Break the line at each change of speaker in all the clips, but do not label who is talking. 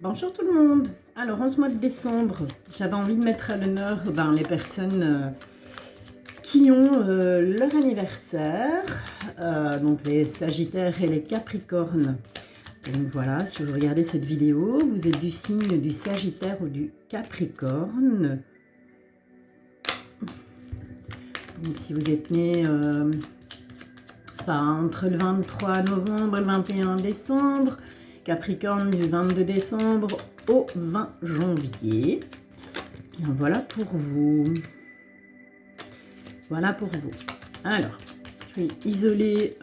Bonjour tout le monde. Alors en ce mois de décembre, j'avais envie de mettre à l'honneur les personnes qui ont leur anniversaire, donc les Sagittaires et les Capricornes. Donc voilà, si vous regardez cette vidéo, vous êtes du signe du Sagittaire ou du Capricorne. Donc si vous êtes né entre le 23 novembre et le 21 décembre, Capricorne du 22 décembre au 20 janvier. Bien voilà pour vous. Voilà pour vous. Alors, je vais isoler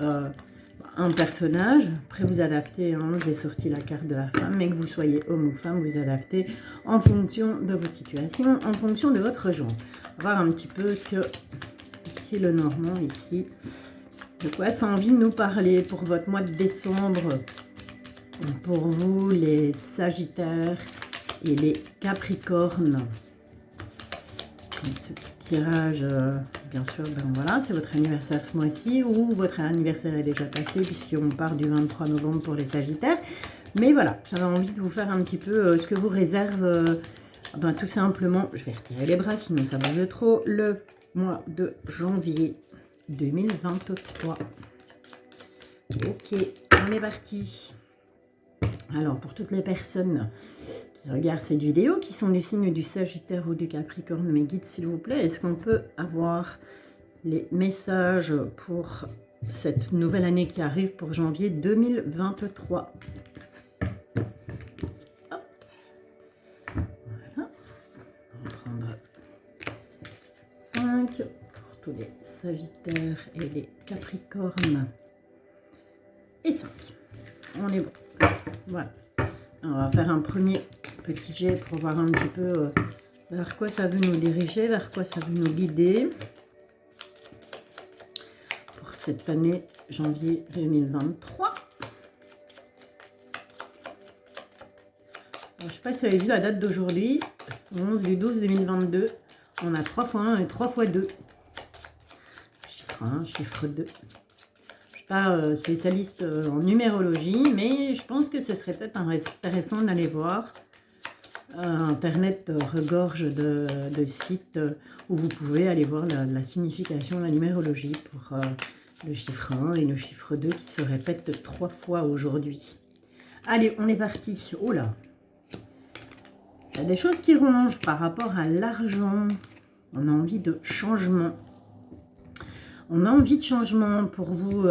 un personnage. Après, vous adaptez. Hein, j'ai sorti la carte de la femme, mais que vous soyez homme ou femme, vous adaptez en fonction de votre situation, en fonction de votre genre. On va voir un petit peu ce que petit le Normand ici. De quoi ça a envie de nous parler pour votre mois de décembre? Pour vous, les Sagittaires et les Capricornes. Donc, ce petit tirage, bien sûr, voilà, c'est votre anniversaire ce mois-ci ou votre anniversaire est déjà passé puisqu'on part du 23 novembre pour les Sagittaires. Mais voilà, j'avais envie de vous faire un petit peu ce que vous réserve, tout simplement, je vais retirer les bras sinon ça bouge trop, le mois de janvier 2023. Ok, on est parti. Alors, pour toutes les personnes qui regardent cette vidéo, qui sont du signe du Sagittaire ou du Capricorne, mes guides, s'il vous plaît, est-ce qu'on peut avoir les messages pour cette nouvelle année qui arrive pour janvier 2023? Hop. Voilà. On va prendre 5 pour tous les Sagittaires et les Capricornes. Et 5. On est bon. Voilà. On va faire un premier petit jet pour voir un petit peu vers quoi ça veut nous diriger, vers quoi ça veut nous guider pour cette année janvier 2023. Alors, je ne sais pas si vous avez vu la date d'aujourd'hui, 11 du 12 2022. On a 3 x 1 et 3 x 2. Chiffre 1, chiffre 2. Je ne suis pas spécialiste en numérologie, mais je pense que ce serait peut-être intéressant d'aller voir. Internet regorge de sites où vous pouvez aller voir la signification de la numérologie pour le chiffre 1 et le chiffre 2 qui se répètent 3 fois aujourd'hui. Allez, on est parti. Oh là! Il y a des choses qui rongent par rapport à l'argent. On a envie de changement. On a envie de changement pour vous,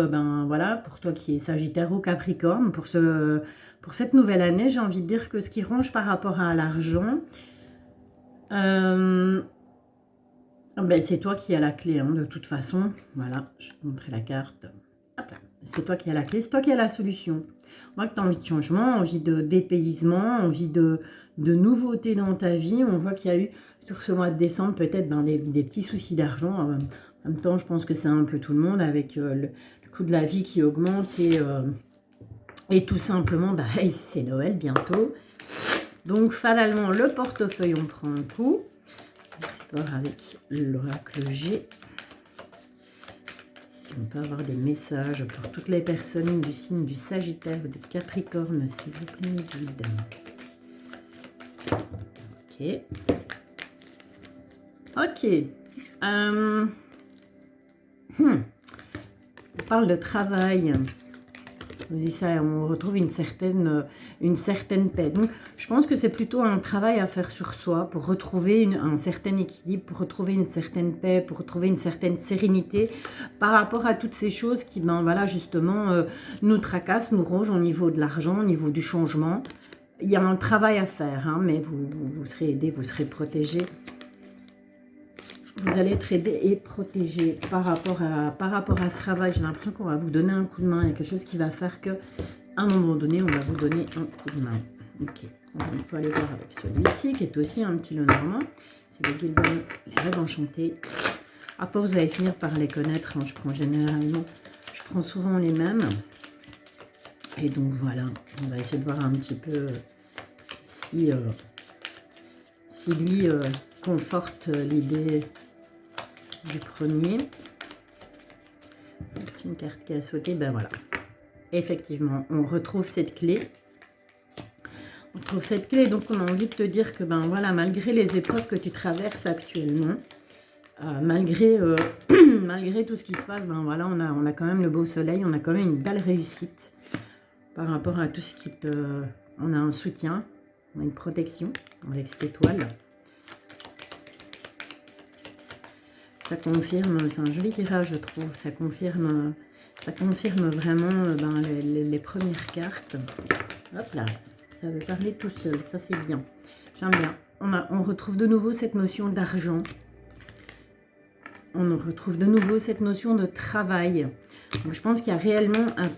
voilà, pour toi qui es Sagittaire ou Capricorne, pour cette nouvelle année, j'ai envie de dire que ce qui ronge par rapport à l'argent, c'est toi qui as la clé, hein, de toute façon. Voilà, je vais te montrer la carte. Hop là, c'est toi qui as la clé, c'est toi qui as la solution. On voit que tu as envie de changement, envie de dépaysement, envie de nouveautés dans ta vie. On voit qu'il y a eu sur ce mois de décembre peut-être des petits soucis d'argent. En même temps, je pense que c'est un peu tout le monde avec le coût de la vie qui augmente et tout simplement, c'est Noël bientôt. Donc, fatalement, le portefeuille, on prend un coup. On va voir avec l'oracle G. Si on peut avoir des messages pour toutes les personnes du signe du Sagittaire ou du Capricorne, s'il vous plaît, guide. Ok. On parle de travail. On retrouve une certaine paix. Donc, je pense que c'est plutôt un travail à faire sur soi pour retrouver un certain équilibre, pour retrouver une certaine paix, pour retrouver une certaine sérénité par rapport à toutes ces choses qui, voilà, justement, nous tracassent, nous rongent au niveau de l'argent, au niveau du changement. Il y a un travail à faire, hein, mais vous serez aidé, vous serez protégé. Vous allez être aidé et protégé par rapport à ce travail. J'ai l'impression qu'on va vous donner un coup de main. Il y a quelque chose qui va faire qu'à un moment donné, on va vous donner un coup de main. Ok. Il faut aller voir avec celui-ci, qui est aussi un petit Lenormand. C'est le guide les rêves enchantés. À force, vous allez finir par les connaître. Hein. Je prends souvent les mêmes. Et donc voilà, on va essayer de voir un petit peu si lui conforte l'idée du premier. Une carte qui a sauté, voilà. Effectivement, on retrouve cette clé. On trouve cette clé, donc on a envie de te dire que, ben voilà, malgré les épreuves que tu traverses actuellement, malgré, malgré tout ce qui se passe, ben voilà, on a quand même le beau soleil, on a quand même une belle réussite par rapport à tout ce qui te... On a un soutien, on a une protection avec cette étoile. Ça confirme, c'est un joli tirage je trouve, ça confirme vraiment ben, les premières cartes. Hop là, ça veut parler tout seul, ça c'est bien. J'aime bien. On retrouve de nouveau cette notion d'argent. On retrouve de nouveau cette notion de travail. Donc, je pense qu'il y a réellement un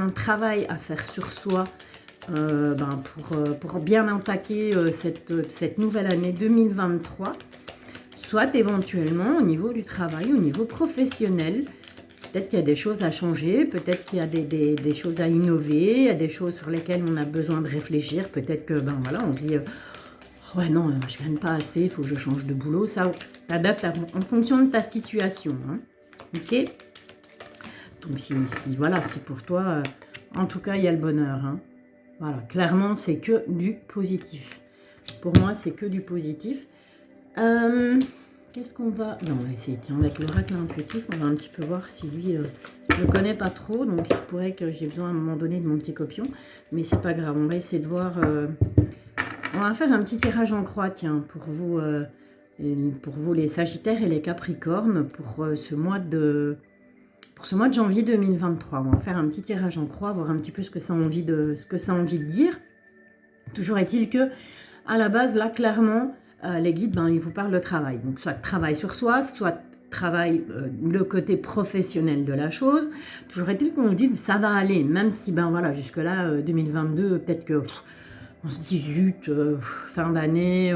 travail à faire sur soi ben, pour bien attaquer cette nouvelle année 2023. Soit éventuellement au niveau du travail, au niveau professionnel. Peut-être qu'il y a des choses à changer, peut-être qu'il y a des choses à innover, il y a des choses sur lesquelles on a besoin de réfléchir. Peut-être que, ben voilà, on se dit, ouais non, je ne gagne pas assez, il faut que je change de boulot. Ça, t'adaptes en fonction de ta situation. Hein. Ok? Donc si voilà, si pour toi, en tout cas, il y a le bonheur. Hein. Voilà, clairement, c'est que du positif. Pour moi, c'est que du positif. Qu'est-ce qu'on va... Non, on va essayer, tiens, avec l'oracle intuitif, on va un petit peu voir si lui, je ne le connais pas trop, donc il se pourrait que j'ai besoin à un moment donné de mon petit copion, mais c'est pas grave, on va essayer de voir... On va faire un petit tirage en croix, tiens, pour vous les Sagittaires et les Capricornes, pour ce mois de janvier 2023. On va faire un petit tirage en croix, voir un petit peu ce que ça a envie de dire. Toujours est-il que, à la base, là, clairement... les guides, ben, ils vous parlent de travail. Donc, soit travail sur soi, soit travail le côté professionnel de la chose. Toujours est-il qu'on dit ça va aller, même si, ben voilà, jusque-là, 2022, peut-être que on se dit, zut, fin d'année,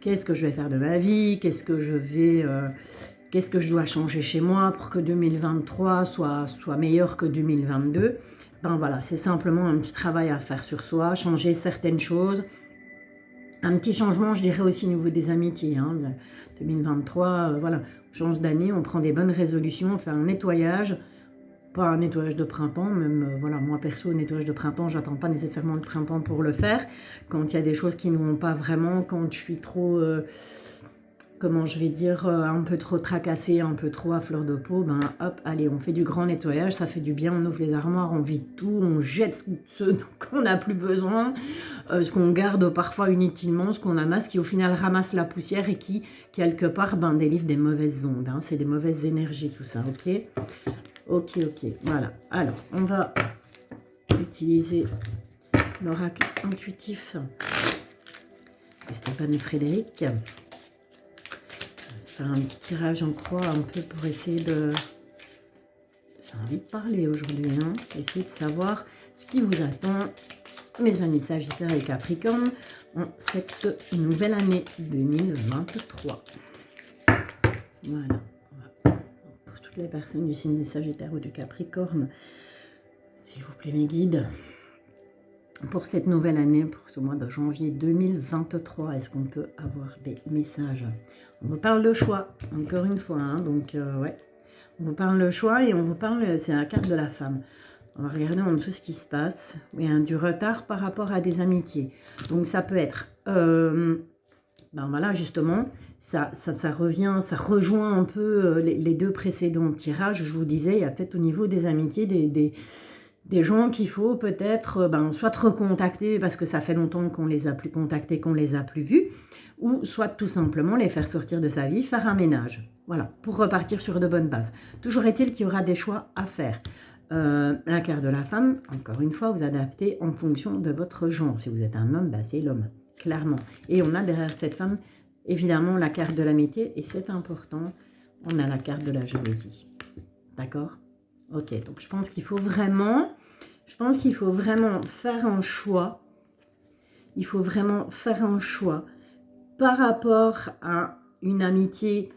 qu'est-ce que je vais faire de ma vie, qu'est-ce que je dois changer chez moi pour que 2023 soit meilleur que 2022. Ben voilà, c'est simplement un petit travail à faire sur soi, changer certaines choses. Un petit changement, je dirais aussi au niveau des amitiés. Hein, 2023, voilà, on change d'année, on prend des bonnes résolutions, on fait un nettoyage. Pas un nettoyage de printemps, même, voilà, moi perso, nettoyage de printemps, j'attends pas nécessairement le printemps pour le faire. Quand il y a des choses qui ne vont pas vraiment, quand je suis trop, comment je vais dire, un peu trop tracassée, un peu trop à fleur de peau, ben hop, allez, on fait du grand nettoyage, ça fait du bien, on ouvre les armoires, on vide tout, on jette ce qu'on n'a plus besoin, ce qu'on garde parfois inutilement, ce qu'on amasse, qui au final ramasse la poussière et qui, quelque part, ben, délivre des mauvaises ondes. Hein, c'est des mauvaises énergies, tout ça, ok? Ok, voilà. Alors, on va utiliser l'oracle intuitif de Stéphane et Frédéric. Faire un petit tirage en croix un peu pour essayer de... J'ai envie de parler aujourd'hui, hein. Essayer de savoir ce qui vous attend, mes amis Sagittaires et Capricorne, en cette nouvelle année 2023. Voilà. Pour toutes les personnes du signe de Sagittaire ou de Capricorne, s'il vous plaît mes guides, pour cette nouvelle année, pour ce mois de janvier 2023, est-ce qu'on peut avoir des messages? On vous parle de choix, encore une fois, hein, donc ouais. On vous parle de choix et on vous parle, c'est la carte de la femme. On va regarder en dessous ce qui se passe. Il y a du retard par rapport à des amitiés. Donc ça peut être, ben voilà, justement, ça revient, ça rejoint un peu les deux précédents tirages. Je vous disais, il y a peut-être au niveau des amitiés des gens qu'il faut peut-être ben, soit recontacter parce que ça fait longtemps qu'on les a plus contactés, qu'on les a plus vus, ou soit tout simplement les faire sortir de sa vie, faire un ménage. Voilà, pour repartir sur de bonnes bases. Toujours est-il qu'il y aura des choix à faire. La carte de la femme, encore une fois, vous adaptez en fonction de votre genre. Si vous êtes un homme, ben, c'est l'homme, clairement. Et on a derrière cette femme, évidemment, la carte de l'amitié, et c'est important, on a la carte de la jalousie. D'accord? Ok, donc je pense qu'il faut vraiment faire un choix. Il faut vraiment faire un choix par rapport à une amitié,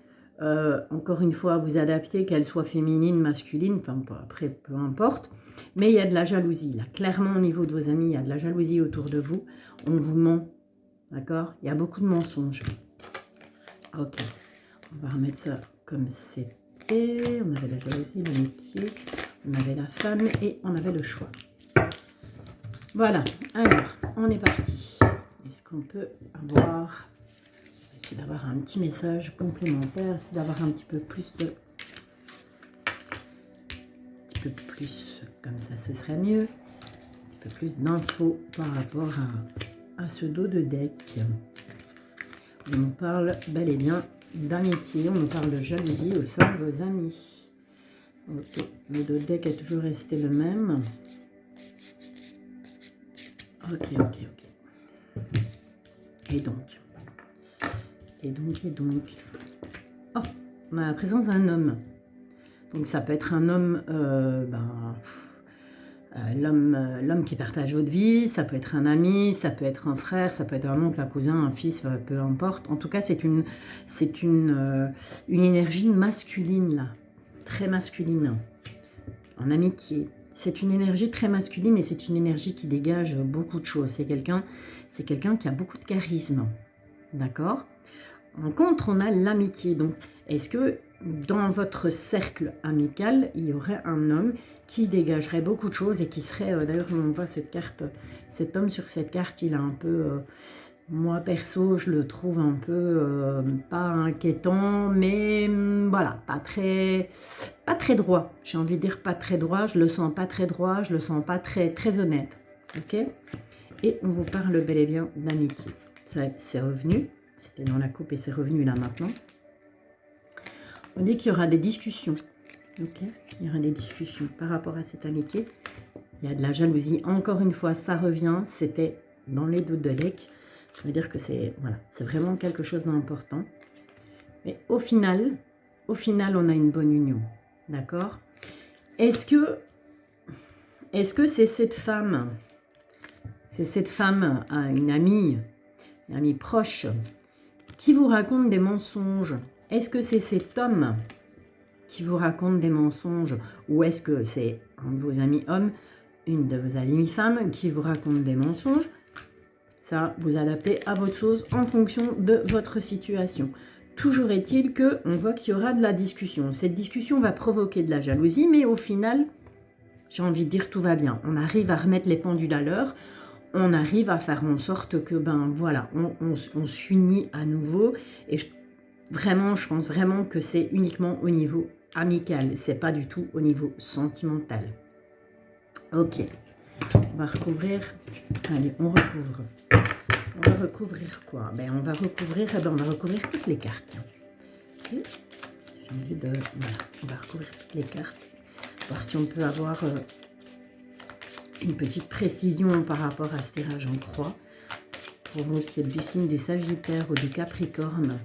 encore une fois, vous adaptez, qu'elle soit féminine, masculine, enfin après, peu importe. Mais il y a de la jalousie, là. Clairement, au niveau de vos amis, il y a de la jalousie autour de vous. On vous ment, d'accord? Il y a beaucoup de mensonges. Ok, on va remettre ça comme c'était. On avait la jalousie, l'amitié, on avait la femme et on avait le choix. Voilà, alors, on est parti. Est-ce qu'on peut avoir... Essayer d'avoir un petit message complémentaire, essayer d'avoir un petit peu plus de... comme ça, ce serait mieux. Un peu plus d'infos par rapport à ce dos de deck. On nous parle bel et bien d'amitié, on nous parle de jalousie au sein de vos amis. Ok, le dos de deck est toujours resté le même. Ok. Et donc. Oh, la présence d'un homme. Donc ça peut être un homme, l'homme qui partage votre vie, ça peut être un ami, ça peut être un frère, ça peut être un oncle, un cousin, un fils, peu importe. En tout cas, c'est une énergie masculine là, très masculine, en amitié. C'est une énergie très masculine et c'est une énergie qui dégage beaucoup de choses. C'est quelqu'un qui a beaucoup de charisme, d'accord? En contre, on a l'amitié. Donc, est-ce que dans votre cercle amical, il y aurait un homme qui dégagerait beaucoup de choses et qui serait, d'ailleurs, on voit cette carte, cet homme sur cette carte, il a un peu, moi perso, je le trouve un peu, pas inquiétant, mais voilà, pas très droit. J'ai envie de dire pas très droit, je le sens pas très droit, je le sens pas très honnête. Ok? Et on vous parle bel et bien d'amitié. C'est revenu. C'était dans la coupe et c'est revenu là maintenant. On dit qu'il y aura des discussions. Ok, il y aura des discussions par rapport à cette amitié. Il y a de la jalousie. Encore une fois, ça revient. C'était dans les dos de deck. Ça veut dire que c'est voilà, c'est vraiment quelque chose d'important. Mais au final, on a une bonne union. D'accord? Est-ce que c'est cette femme, une amie proche, qui vous raconte des mensonges? Est-ce que c'est cet homme qui vous raconte des mensonges? Ou est-ce que c'est un de vos amis hommes, une de vos amies femmes qui vous raconte des mensonges? Ça, vous adaptez à votre chose en fonction de votre situation. Toujours est-il qu'on voit qu'il y aura de la discussion. Cette discussion va provoquer de la jalousie, mais au final, j'ai envie de dire tout va bien. On arrive à remettre les pendules à l'heure. On arrive à faire en sorte que, ben voilà, on s'unit à nouveau. Et je pense vraiment que c'est uniquement au niveau amical. C'est pas du tout au niveau sentimental. Ok. On va recouvrir. Allez, on recouvre. On va recouvrir quoi? Ben, on va recouvrir toutes les cartes. Okay. J'ai envie de... Voilà, on va recouvrir toutes les cartes. Voir si on peut avoir... une petite précision par rapport à ce tirage en croix pour vous qui êtes du signe des Sagittaires ou du Capricorne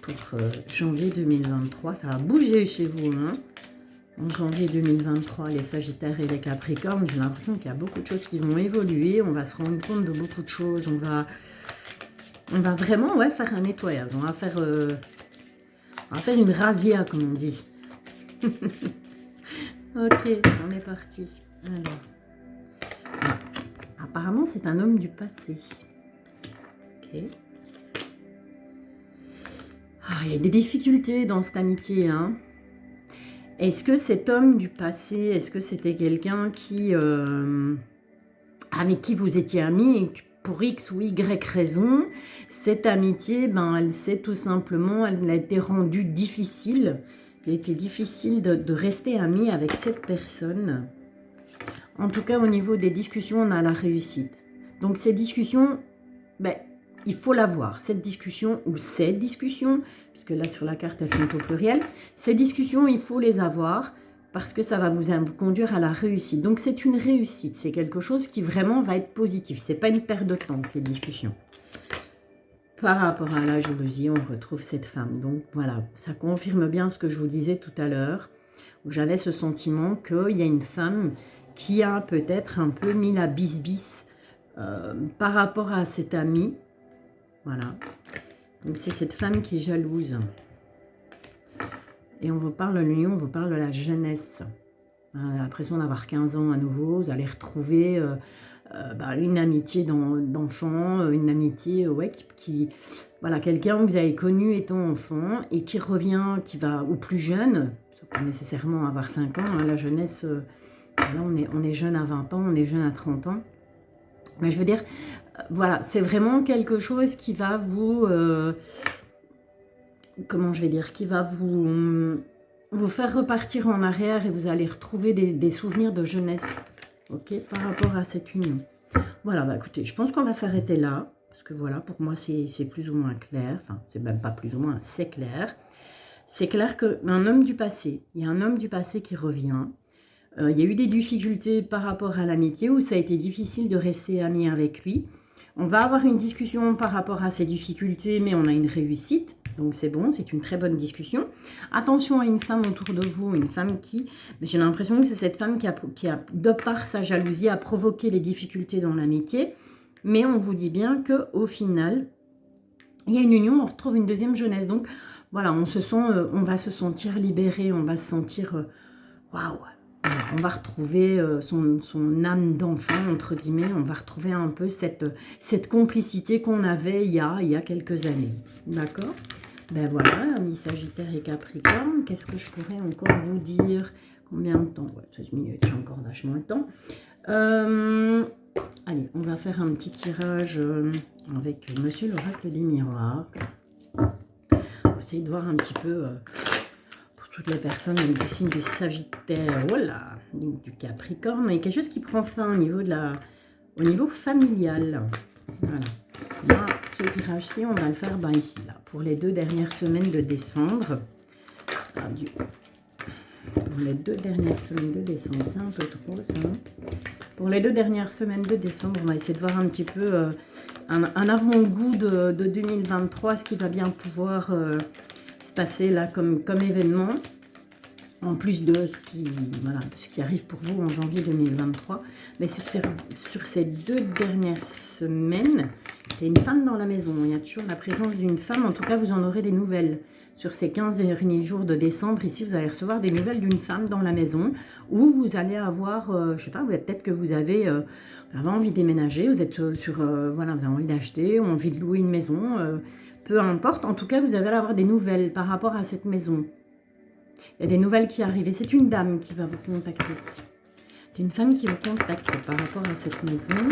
pour janvier 2023. Ça va bouger chez vous, hein. En janvier 2023, les Sagittaires et les Capricornes, j'ai l'impression qu'il y a beaucoup de choses qui vont évoluer. On va se rendre compte de beaucoup de choses. On va vraiment faire un nettoyage. On va faire une razzia, comme on dit. Ok, on est parti. Alors. Apparemment, c'est un homme du passé. Ok. Ah, il y a des difficultés dans cette amitié. Hein. Est-ce que cet homme du passé, est-ce que c'était quelqu'un qui, avec qui vous étiez amis et pour X ou Y raison, cette amitié, ben, elle s'est tout simplement, elle a été rendue difficile. Il était difficile de rester ami avec cette personne. En tout cas, au niveau des discussions, on a la réussite. Donc, ces discussions, ben, il faut l'avoir. Cette discussion ou ces discussions, puisque là, sur la carte, elles sont au pluriel. Ces discussions, il faut les avoir parce que ça va vous conduire à la réussite. Donc, c'est une réussite. C'est quelque chose qui vraiment va être positif. Ce n'est pas une perte de temps, ces discussions. Par rapport à la jalousie, on retrouve cette femme. Donc, voilà, ça confirme bien ce que je vous disais tout à l'heure, où j'avais ce sentiment qu'il y a une femme qui a peut-être un peu mis la bisbis par rapport à cet ami. Voilà. Donc, c'est cette femme qui est jalouse. Et on vous parle de l'union, on vous parle de la jeunesse. On a l'impression d'avoir 15 ans à nouveau. Vous allez retrouver une amitié d'enfant, une amitié, voilà, quelqu'un que vous avez connu étant enfant et qui revient, qui va, ou plus jeune, pas nécessairement avoir 5 ans, hein, la jeunesse... Là, on est jeune à 20 ans, on est jeune à 30 ans. Mais je veux dire, voilà, c'est vraiment quelque chose qui va vous... comment je vais dire, qui va vous faire repartir en arrière et vous allez retrouver des souvenirs de jeunesse, ok, par rapport à cette union. Voilà, bah écoutez, je pense qu'on va s'arrêter là, parce que voilà, pour moi, c'est plus ou moins clair, enfin, c'est même pas plus ou moins, c'est clair. C'est clair qu'un homme du passé, il y a un homme du passé qui revient. Il y a eu des difficultés par rapport à l'amitié, où ça a été difficile de rester ami avec lui. On va avoir une discussion par rapport à ces difficultés, mais on a une réussite. Donc c'est bon, c'est une très bonne discussion. Attention à une femme autour de vous, une femme qui... J'ai l'impression que c'est cette femme qui a, de par sa jalousie, a provoqué les difficultés dans l'amitié. Mais on vous dit bien qu'au final, il y a une union, on retrouve une deuxième jeunesse. Donc voilà, on va se sentir libéré, on va se sentir... Waouh! On va retrouver son âme d'enfant, entre guillemets, on va retrouver un peu cette complicité qu'on avait il y a quelques années. D'accord? Ben voilà, amis Sagittaire et Capricorne, qu'est-ce que je pourrais encore vous dire? Combien de temps? Ouais, 16 minutes, j'ai encore vachement le temps. Allez, on va faire un petit tirage avec Monsieur l'Oracle des Miroirs. On va essayer de voir un petit peu... toutes les personnes du signe du Sagittaire, voilà, du Capricorne, il y a quelque chose qui prend fin au niveau familial. Voilà. Là, ce tirage-ci, on va le faire ici, là, pour les 2 dernières semaines de décembre. Pour les 2 dernières semaines de décembre, c'est un peu trop ça. Pour les 2 dernières semaines de décembre, on va essayer de voir un petit peu un avant-goût de 2023, ce qui va bien pouvoir... se passer là comme événement, en plus de ce qui arrive pour vous en janvier 2023. Mais sur ces 2 dernières semaines, il y a une femme dans la maison, il y a toujours la présence d'une femme, en tout cas vous en aurez des nouvelles. Sur ces 15 derniers jours de décembre, ici vous allez recevoir des nouvelles d'une femme dans la maison, où vous allez avoir, je sais pas, peut-être que vous avez envie de déménager, vous êtes voilà, vous avez envie d'acheter, ou envie de louer une maison, peu importe, en tout cas, vous allez avoir des nouvelles par rapport à cette maison. Il y a des nouvelles qui arrivent et c'est une dame qui va vous contacter. C'est une femme qui vous contacte par rapport à cette maison.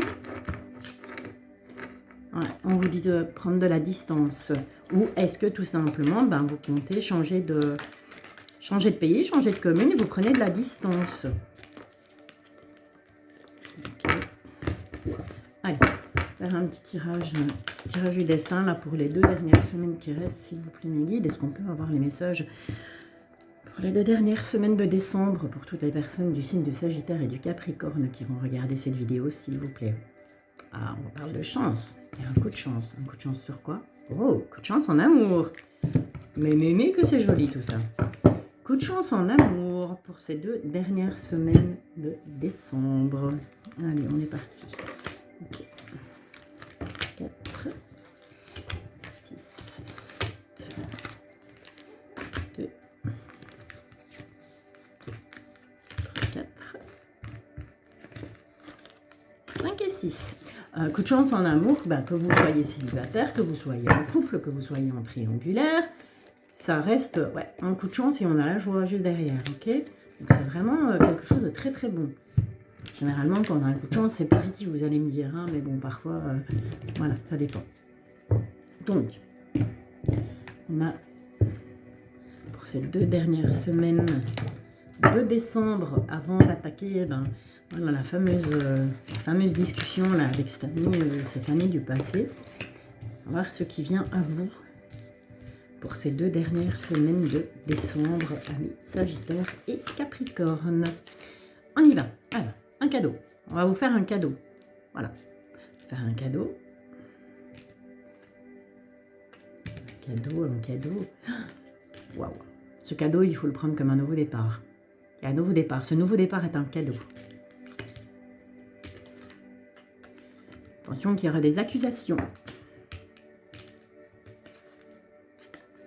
Ouais, on vous dit de prendre de la distance. Ou est-ce que tout simplement, vous comptez changer de pays, changer de commune et vous prenez de la distance. Okay. Allez. Faire un petit tirage du destin là pour les 2 dernières semaines qui restent, s'il vous plaît mes guides. Est-ce qu'on peut avoir les messages pour les 2 dernières semaines de décembre pour toutes les personnes du signe du Sagittaire et du Capricorne qui vont regarder cette vidéo, s'il vous plaît? Ah, on parle de chance. Il y a un coup de chance. Un coup de chance sur quoi? Oh, coup de chance en amour. Mais que c'est joli tout ça. Coup de chance en amour pour ces 2 dernières semaines de décembre. Allez, on est parti. Okay. 4, 6, 7, 2, 4, 5 et 6. Coup de chance en amour, que vous soyez célibataire, que vous soyez en couple, que vous soyez en triangulaire, ça reste un coup de chance et on a la joie juste derrière, ok? Donc c'est vraiment quelque chose de très très bon. Généralement, quand on a un coup de chance, c'est positif, vous allez me dire, hein, mais bon, parfois, voilà, ça dépend. Donc, on a, pour ces 2 dernières semaines de décembre, avant d'attaquer voilà, la fameuse discussion là, avec cette amie du passé, on va voir ce qui vient à vous pour ces 2 dernières semaines de décembre, amis Sagittaire et Capricorne. On y va. Alors, un cadeau. On va vous faire un cadeau. Voilà. Faire un cadeau. Un cadeau. Waouh. Ce cadeau, il faut le prendre comme un nouveau départ. Il y a un nouveau départ. Ce nouveau départ est un cadeau. Attention qu'il y aura des accusations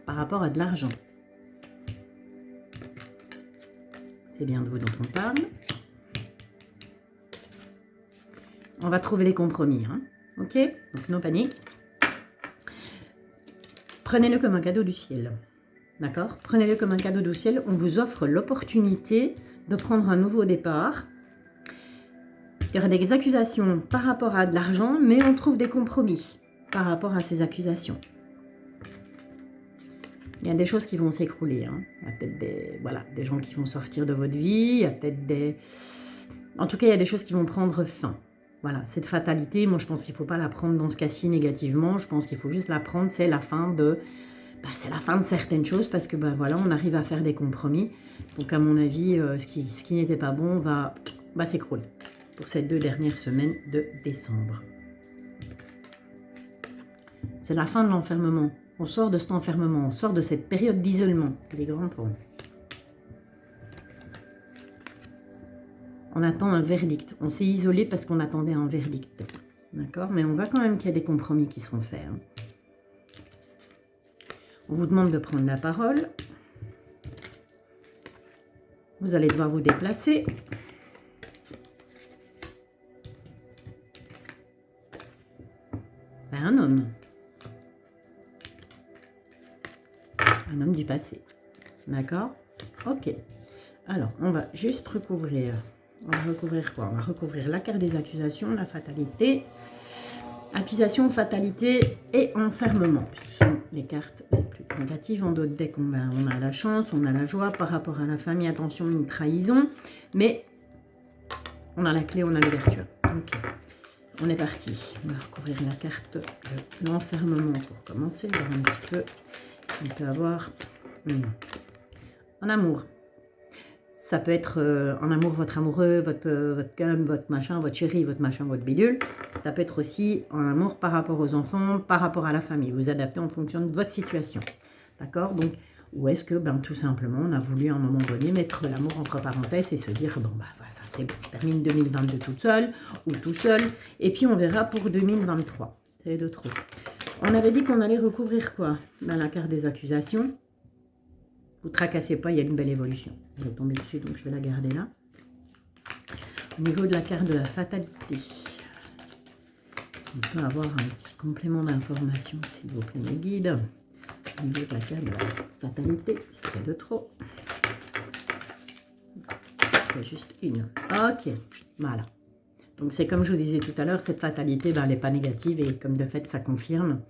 par rapport à de l'argent. C'est bien de vous dont on parle. On va trouver des compromis. Hein. Ok? Donc, non panique. Prenez-le comme un cadeau du ciel. D'accord? Prenez-le comme un cadeau du ciel. On vous offre l'opportunité de prendre un nouveau départ. Il y aura des accusations par rapport à de l'argent, mais on trouve des compromis par rapport à ces accusations. Il y a des choses qui vont s'écrouler. Hein. Il y a peut-être des gens qui vont sortir de votre vie. Il y a peut-être des... En tout cas, il y a des choses qui vont prendre fin. Voilà, cette fatalité, moi je pense qu'il ne faut pas la prendre dans ce cas-ci négativement. Je pense qu'il faut juste la prendre, c'est la fin de... c'est la fin de certaines choses parce que voilà, on arrive à faire des compromis. Donc à mon avis, ce qui n'était pas bon va s'écrouler pour ces 2 dernières semaines de décembre. C'est la fin de l'enfermement. On sort de cet enfermement, on sort de cette période d'isolement. Les grands ponts. On attend un verdict. On s'est isolé parce qu'on attendait un verdict. D'accord? Mais on voit quand même qu'il y a des compromis qui seront faits. Hein. On vous demande de prendre la parole. Vous allez devoir vous déplacer. Vers un homme. Un homme du passé. D'accord? Ok. Alors, on va juste recouvrir. On va recouvrir quoi? On va recouvrir la carte des accusations, la fatalité. Accusation, fatalité et enfermement. Ce sont les cartes les plus négatives. En d'autres decks, on a la chance, on a la joie. Par rapport à la famille, attention, une trahison. Mais on a la clé, on a l'ouverture. Ok. On est parti. On va recouvrir la carte de l'enfermement pour commencer. Voir un petit peu ce qu'on peut avoir en amour. Ça peut être en amour votre amoureux, votre cum, votre machin, votre chéri, votre machin, votre bidule. Ça peut être aussi en amour par rapport aux enfants, par rapport à la famille. Vous adaptez en fonction de votre situation. D'accord? Donc, ou est-ce que, tout simplement, on a voulu à un moment donné mettre l'amour entre parenthèses et se dire, bon, ça c'est bon, je termine 2022 toute seule ou tout seul. Et puis, on verra pour 2023. C'est de trop. On avait dit qu'on allait recouvrir quoi? La carte des accusations. Vous tracassez pas, il y a une belle évolution. Je vais tomber dessus, donc je vais la garder là. Au niveau de la carte de la fatalité, on peut avoir un petit complément d'information, s'il vous plaît, mes guides. Au niveau de la carte de la fatalité, c'est de trop. Il y a juste une. Ok, voilà. Donc c'est comme je vous disais tout à l'heure, cette fatalité, elle n'est pas négative et comme de fait, ça confirme.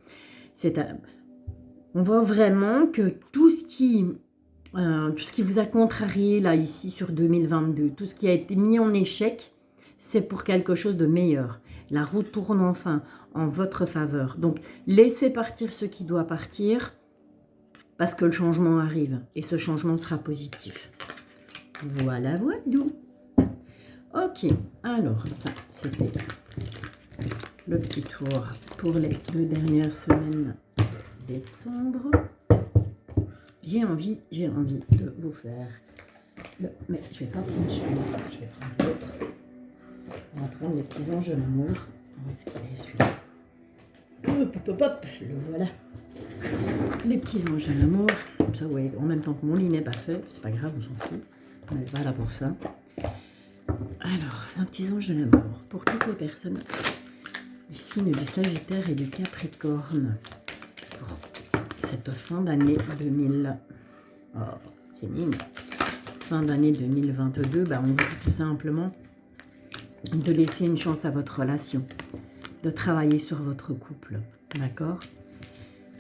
On voit vraiment que tout ce qui vous a contrarié là, ici, sur 2022, tout ce qui a été mis en échec, c'est pour quelque chose de meilleur. La roue tourne enfin en votre faveur. Donc, laissez partir ce qui doit partir, parce que le changement arrive. Et ce changement sera positif. Voilà, voilà. Ok, alors, ça, c'était le petit tour pour les 2 dernières semaines de décembre. J'ai envie de vous faire mais je vais pas prendre celui-là, je vais prendre l'autre. On va prendre les petits anges de l'amour. Où est-ce qu'il est celui-là? Hop, hop, hop, hop, le voilà. Les petits anges de l'amour. Comme ça, ouais, en même temps que mon lit n'est pas fait, c'est pas grave, on s'en fout. On n'est pas là pour ça. Alors, les petits anges de l'amour. Pour toutes les personnes du signe du Sagittaire et du Capricorne. Cette fin d'année 2000. Oh, c'est mignon. Fin d'année 2022, on vous dit tout simplement de laisser une chance à votre relation, de travailler sur votre couple, d'accord?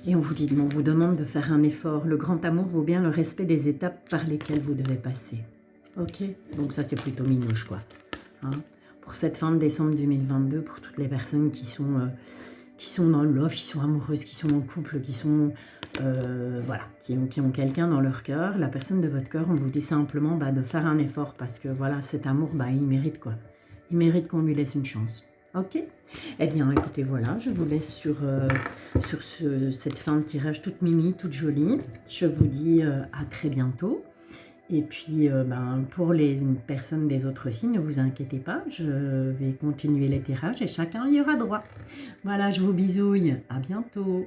Et on vous demande de faire un effort. Le grand amour vaut bien le respect des étapes par lesquelles vous devez passer. Ok? Donc ça, c'est plutôt minouche, quoi. Hein? Pour cette fin de décembre 2022, pour toutes les personnes qui sont dans le love, qui sont amoureuses, qui sont en couple, qui sont voilà, qui ont quelqu'un dans leur cœur, la personne de votre cœur, on vous dit simplement de faire un effort parce que voilà, cet amour, il mérite quoi? Il mérite qu'on lui laisse une chance. Ok? Eh bien, écoutez, voilà, je vous laisse sur cette fin de tirage toute mimi, toute jolie. Je vous dis à très bientôt. Et puis, pour les personnes des autres signes, ne vous inquiétez pas, je vais continuer les tirages et chacun y aura droit. Voilà, je vous bisouille. À bientôt.